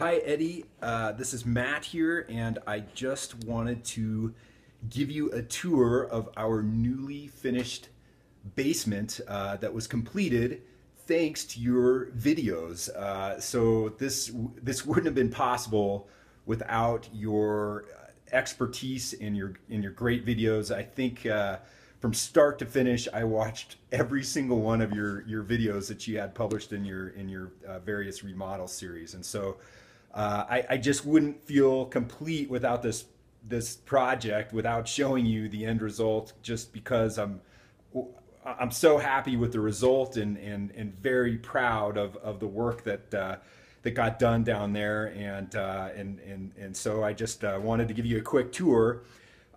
Hi, Eddie. This is Matt here, and I just wanted to give you a tour of our newly finished basement that was completed thanks to your videos. So this wouldn't have been possible without your expertise and your great videos. I think from start to finish, I watched every single one of your videos that you had published in your various remodel series, and so I just wouldn't feel complete without this project, without showing you the end result. Just because I'm so happy with the result and very proud of the work that got done down there, and so I just wanted to give you a quick tour.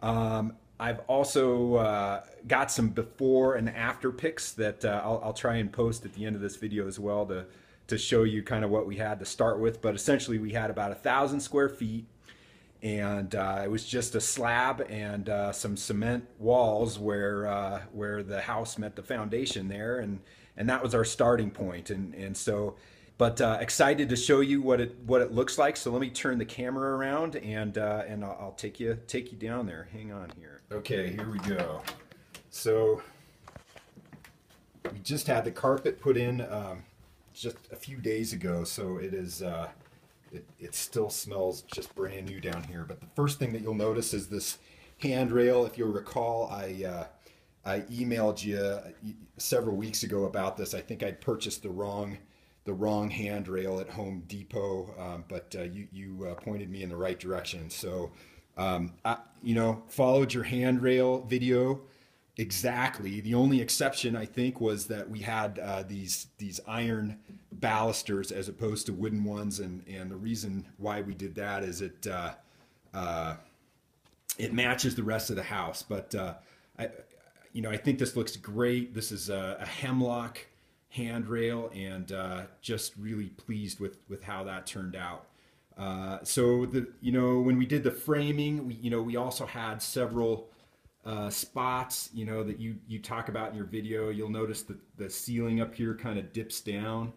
I've also got some before and after pics that I'll try and post at the end of this video as well to show you kind of what we had to start with. But essentially, we had about 1,000 square feet, and it was just a slab and some cement walls where the house met the foundation there, and that was our starting point. And so, but excited to show you what it looks like. So let me turn the camera around and I'll take you down there. Hang on here. Okay, here we go. So we just had the carpet put in just a few days ago, so it is it still smells just brand new down here. But the first thing that you'll notice is this handrail. If you'll recall, I emailed you several weeks ago about this. I think I'd purchased the wrong handrail at Home Depot, but you pointed me in the right direction. So followed your handrail video exactly. The only exception, I think, was that we had these iron balusters as opposed to wooden ones, and the reason why we did that is it matches the rest of the house. But I think this looks great. This is a hemlock handrail, and just really pleased with how that turned out. So when we did the framing, we also had several spots, that you talk about in your video. You'll notice that the ceiling up here kind of dips down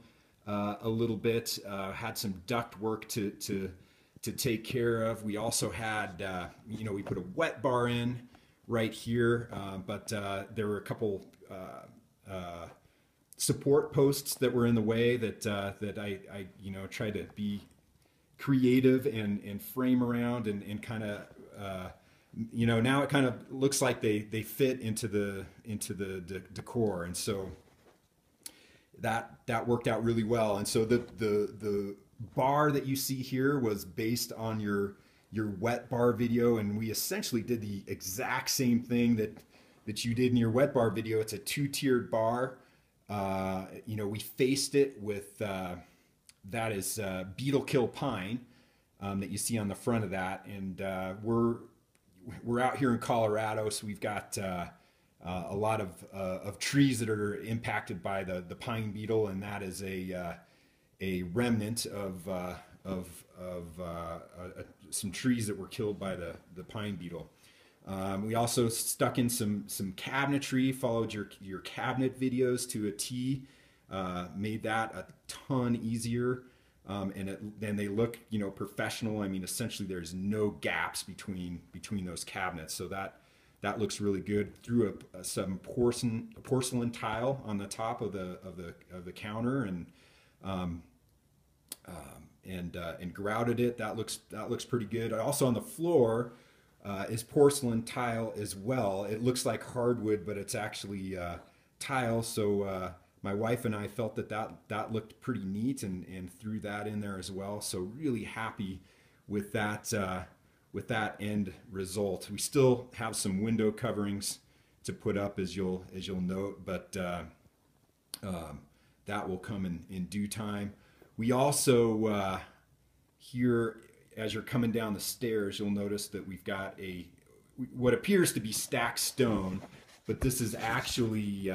a little bit. Had some duct work to take care of. We also had, we put a wet bar in right here, but there were a couple support posts that were in the way that I tried to be creative and frame around and kind of now it kind of looks like they fit into the decor, and so that worked out really well. And so the bar that you see here was based on your wet bar video, and we essentially did the exact same thing that you did in your wet bar video. It's a two-tiered bar. We faced it with that is beetle kill pine that you see on the front of that, and we're out here in Colorado, so we've got a lot of trees that are impacted by the pine beetle, and that is a remnant of some trees that were killed by the pine beetle. We also stuck in some cabinetry, followed your cabinet videos to a T, made that a ton easier. And they look, professional. I mean, essentially, there's no gaps between those cabinets, so that looks really good. Threw some porcelain tile on the top of the counter, and grouted it. That looks pretty good. Also on the floor is porcelain tile as well. It looks like hardwood, but it's actually tile. So my wife and I felt that looked pretty neat, and threw that in there as well. So really happy with that end result. We still have some window coverings to put up, as you'll note, but that will come in due time. We also here, as you're coming down the stairs, you'll notice that we've got what appears to be stacked stone, but this is actually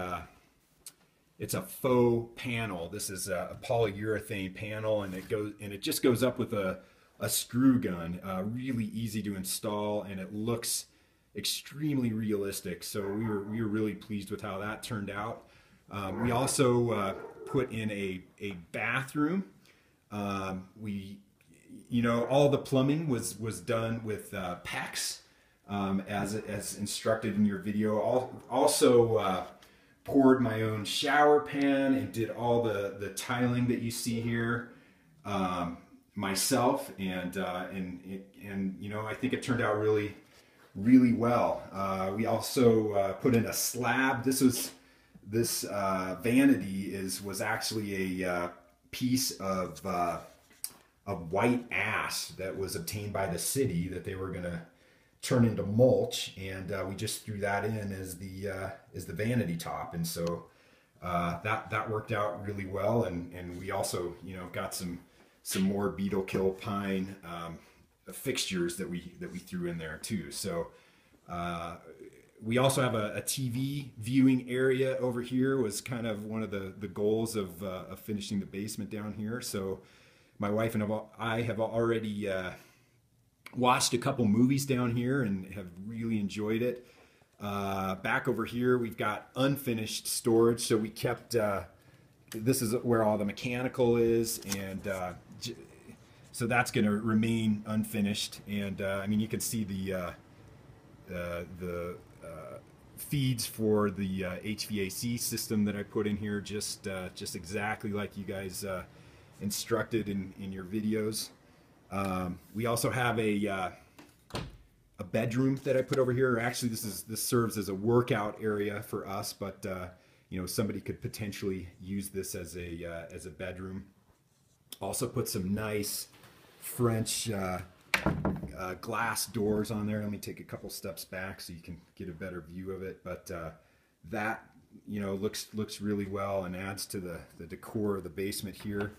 it's a faux panel. This is a polyurethane panel, and it just goes up with a screw gun. Really easy to install, and it looks extremely realistic. So we were really pleased with how that turned out. We also put in a bathroom. you know, all the plumbing was done with PEX, as instructed in your video. Also poured my own shower pan and did all the tiling that you see here myself, and you know, I think it turned out really well. We also put in a slab. This vanity was actually a piece of white ash that was obtained by the city that they were going to turn into mulch, and we just threw that in as the vanity top, and so that worked out really well. And we also, you know, got some more beetle kill pine fixtures that we threw in there too. So we also have a TV viewing area over here. Was kind of one of the goals of finishing the basement down here. So my wife and I have already watched a couple movies down here and have really enjoyed it. Back over here, we've got unfinished storage. So we kept, this is where all the mechanical is, and so that's going to remain unfinished. And I mean, you can see the feeds for the HVAC system that I put in here, just exactly like you guys instructed in your videos. We also have a bedroom that I put over here. Actually, this serves as a workout area for us, but you know, somebody could potentially use this as a bedroom. Also put some nice French glass doors on there. Let me take a couple steps back so you can get a better view of it. But that, you know, looks really well and adds to the decor of the basement here.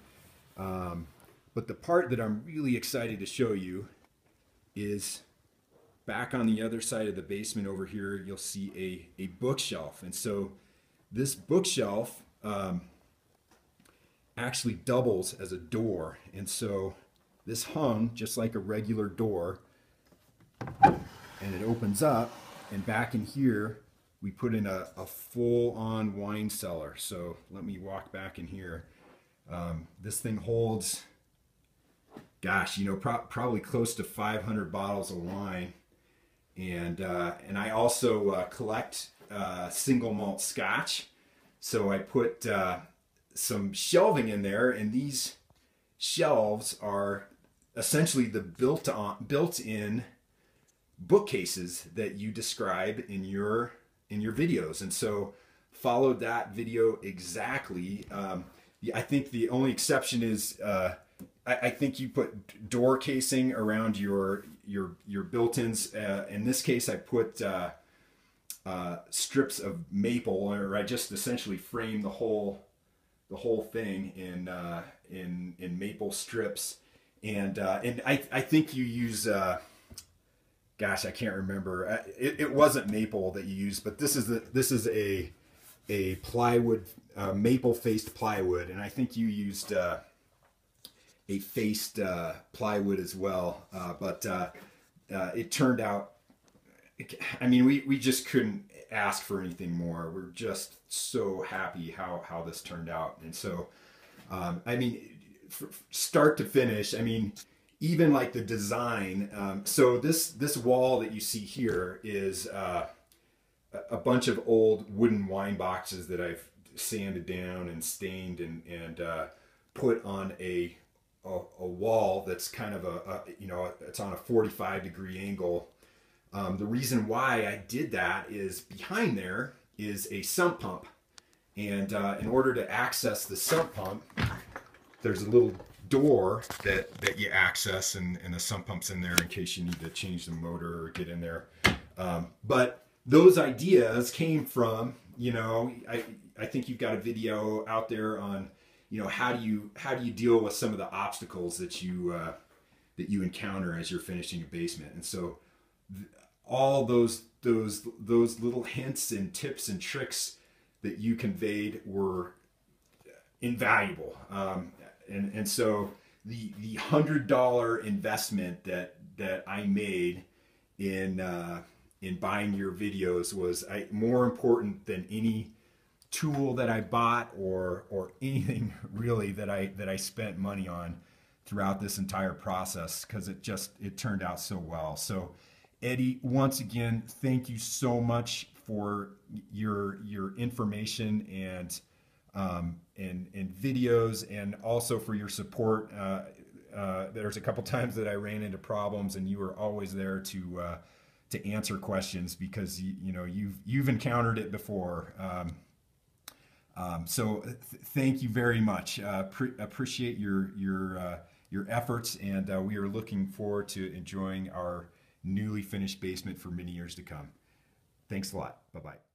But the part that I'm really excited to show you is back on the other side of the basement over here. You'll see a bookshelf, and so this bookshelf actually doubles as a door, and so this hung just like a regular door, and it opens up, and back in here we put in a full-on wine cellar. So let me walk back in here. This thing holds, gosh, you know, probably close to 500 bottles of wine, and I also collect single malt Scotch. So I put some shelving in there, and these shelves are essentially the built-in bookcases that you describe in your videos, and so followed that video exactly. I think the only exception is I think you put door casing around your built-ins. In this case, I put strips of maple, or I just essentially frame the whole thing in maple strips. And I think you use gosh, I can't remember. It wasn't maple that you used, but this is a plywood, maple faced plywood, and I think you used a faced plywood as well. But it turned out, I mean, we just couldn't ask for anything more. We're just so happy how this turned out. And so I mean, start to finish, I mean, even like the design. So this wall that you see here is a bunch of old wooden wine boxes that I've sanded down and stained and put on a wall that's kind of you know, it's on a 45-degree angle. The reason why I did that is behind there is a sump pump, and in order to access the sump pump, there's a little door that you access, and the sump pump's in there in case you need to change the motor or get in there. But those ideas came from, you know, I think you've got a video out there on, you know, how do you deal with some of the obstacles that you encounter as you're finishing a basement. And so all those little hints and tips and tricks that you conveyed were invaluable. And so the $100 investment that I made in buying your videos was more important than any tool that I bought or anything really that I spent money on. throughout this entire process, because it turned out so well. So Eddie, once again, thank you so much for your information and videos, and also for your support. There's a couple times that I ran into problems, and you were always there to answer questions, because you've encountered it before. So thank you very much. Appreciate your efforts, and we are looking forward to enjoying our newly finished basement for many years to come. Thanks a lot. Bye-bye.